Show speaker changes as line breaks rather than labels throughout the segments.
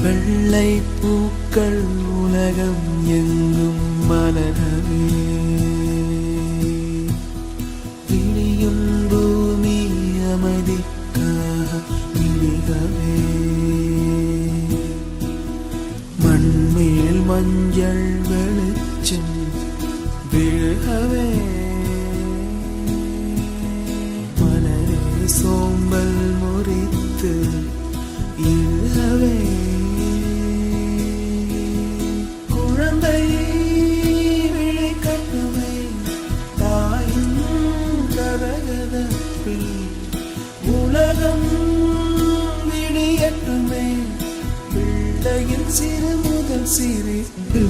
வெள்ளை பூக்கள் உலகம் எங்கும் மலரவே, விழியும் பூமி அமைதிக்காக விழிகவே, மண்மேல் மஞ்சள் வெளிச்சம் விழுகவே, மலரே சோம்பல் முறித்து இழுகவே, உலகம் விடியட்டுமே, பிள்ளையின் சிறு முதல் சிரிப்பு.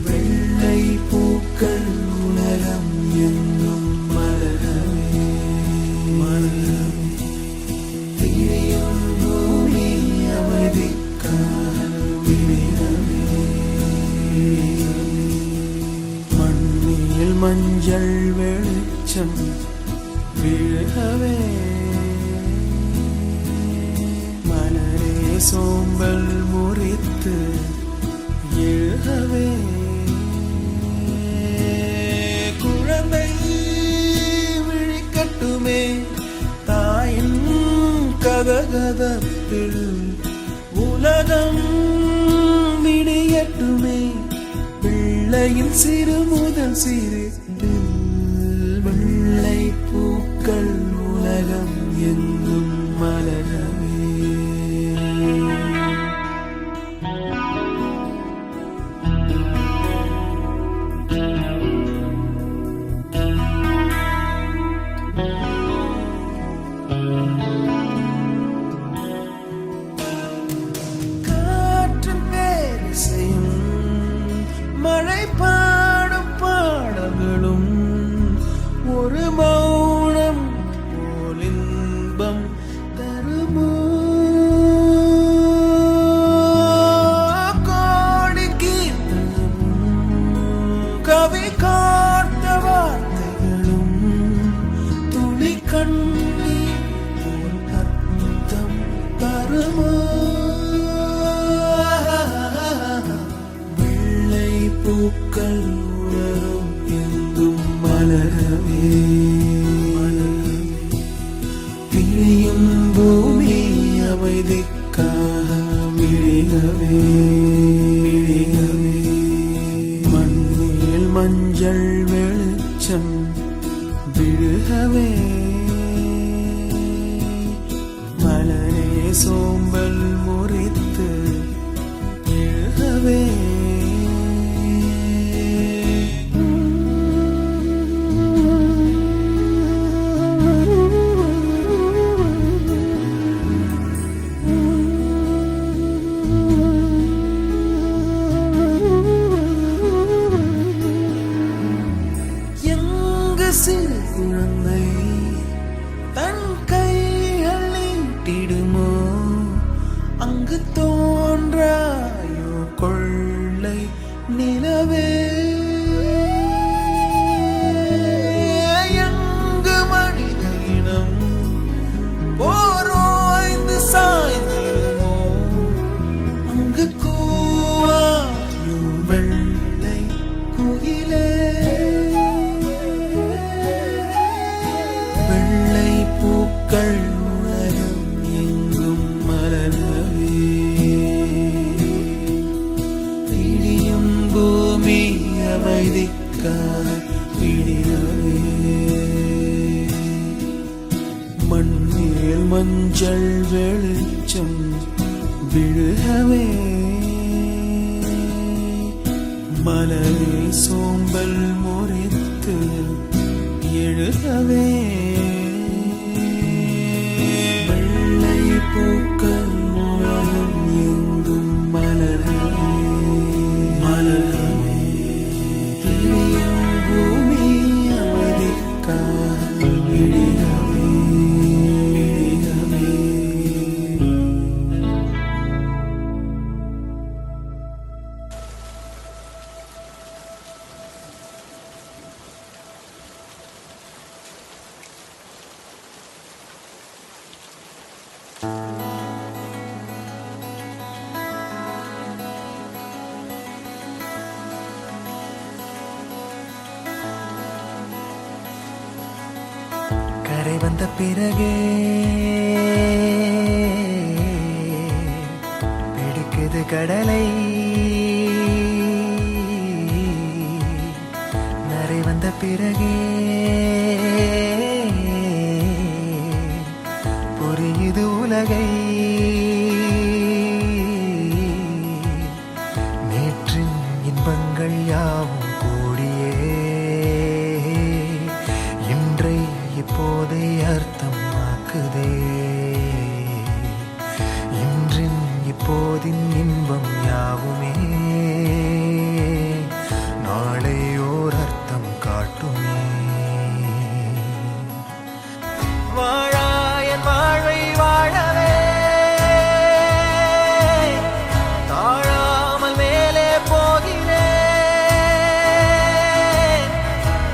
வெள்ளை பூக்கள் உலகம் எங்கும் மலரவே, விழியும் பூமி அமைதிக்காக விழிகவே, மண்ணில் மஞ்சள் வெளிச்சம் விழுகவே, மலரே சோம்பல் முறித்து எழுகவே, குழந்தை விழிக்கட்டுமே, தாயின் கதகதப்பில் உலகம் விடியட்டுமே, பிள்ளையின் சிறு முதல் சிரிப்பு. வெள்ளை பூக்கள் உலகம் எங்கும் மலரவே, காற்றின் பேரிசையும் மழை பாடும் பாடல்களும் ஒரு மௌனம் போல் இன்பம் தருமோ, கோடி கீர்த்தனமும் கவி காத்த வார்த்தைகளும் துளி கண்ணீர் போல் அர்த்தம் தருமோ, வெள்ளை பூக்கள் உலகம் எங்கும் மலரவே, விழியும் பூமி அமைதிக்காக விழிகவே, மண்ணில் மஞ்சள் வெளிச்சம் விழுகவே, மலரே சோம்பல் முறித்து எழுகவே, சிறு குழந்தை தன் கைகள் நீட்டிடுமோ, அங்கு தோன்றாயோ கொள்ளை நிலவே, எங்கு மனித இனம் போரோய்ந்து சாய்ந்திடுமோ, அங்கு கூவாயோ வெள்ளை குயிலே, வெள்ளை பூக்கள் உலகம் எங்கும் மலரவே, விழியும் பூமி அமைதிக்காக விழிகவே, மண்ணில் மஞ்சள் வெளிச்சம் விழுகவே, மலரே சோம்பல் முறித்து எழுகவே, வெள்ளை பூக்கள் உலகம் எங்கும் மலரவே, விழியும் பூமி அமைதிக்காக விழிகவே. வந்த பிறகே பிடிக்குது கடலை. நரை வந்த பிறகே புரியுது உலகை. நேற்றின் இன்பங்கள் யாவும் கூடியே இன்றை இப்போதை அர்த்தமாக்குதே. இன்றின் இப்போதின் இன்பம் யாவுமே நாளை ஓர் அர்த்தம் காட்டுமே. வாழாயன் வாழ்வை வாழவே தாழாமல் மேலே போகிறேன்.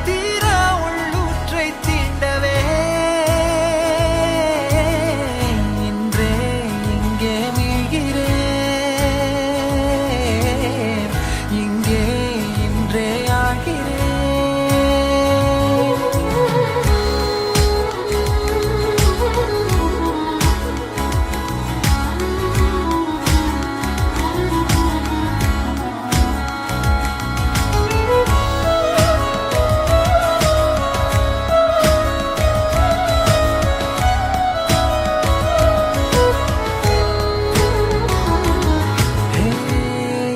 தீரா உள்ளூற்றை தீண்டவே இன்றே இங்கே மீழ்கிறேன். இங்கே இன்றே ஆகிறேன்.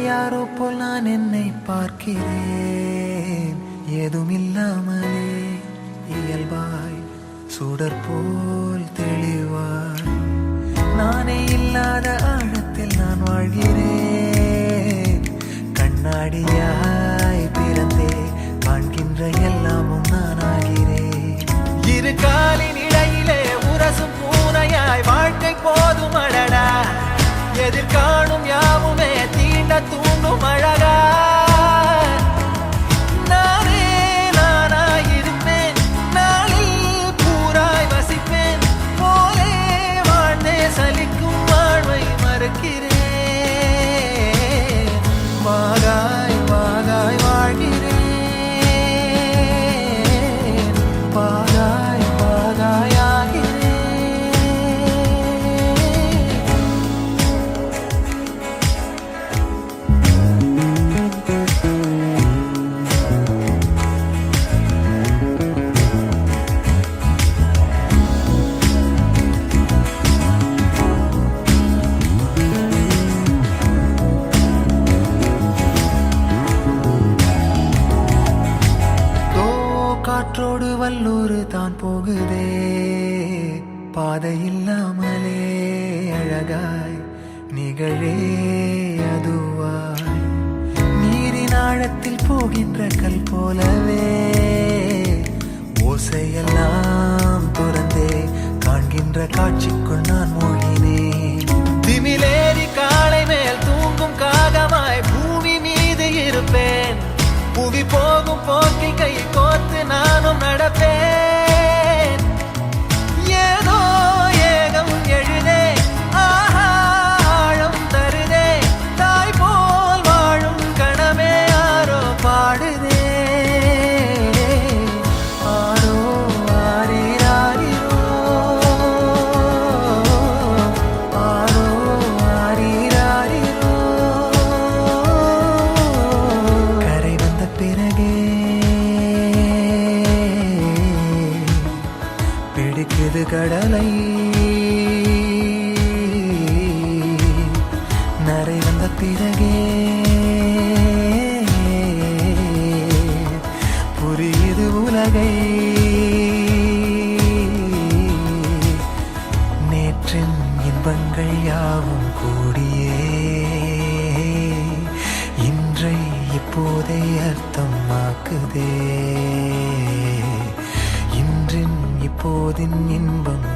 யாரோ போல் நான் என்னை பார்க்கிறேன். ஏதுமில்லாமலே இயல்பாய் சுடர் போல் தெளிவாய் நானே இல்லாத ஆழத்தில் நான் வாழ்கிறேன். கண்ணாடியாய் பிறந்தே காண்கின்ற எல்லாமும் நான் ஆகிறேன். இரு காலின் இடையிலே உரசும் பூனையாய் வாழ்க்கை போதும் அடடா. எதிர்காணும் யாவுமே தீண்ட தூண்டும் அழகா. நானே நானாயிருப்பேன். நாளில் பூராய் வசிப்பேன். போலே வாழ்ந்தே சலிக்கும் வாழ்வை மறுக்கிறேன். வாகாய் வாகாய் வாழ்கிறேன். வாகாய் வாகாய் ஆகிறேன். காற்றோடு வல்லூர் தான் போகுதே. பாதை இல்லாமலே அழகாய் நிகழே அதுவாய். நீரின் ஆழத்தில் போகின்ற கல் போலவே ஓசையெல்லாம் துறந்தே காண்கின்ற காட்சிக்குள் நான் மூழ்கினேன். திமிலேறி காலை மேல் தூங்கும் காகமாய் பூமி மீது இருப்பேன். புவி போகும் போக்கில் கை கோர்த்து நானும் நடப்பேன். ஏதோ ஏகம் எழுதே ஆஹா ஆழம் தருதே. தாய் போல் வாழும் கணமே ஆரோ பாடுதே. ஆரோ ஆரீராரோ ஆரோ ஆரீராரோ. கரை வந்த பிறகே பிடிக்குது கடலை. நரை வந்த பிறகே புரியுது உலகை. நேற்றின் இன்பங்கள் யாவும் கூடியே இன்றை இப்போதை அர்த்தமாக்குதே. இன்றின் இப்போதின் இன்பம்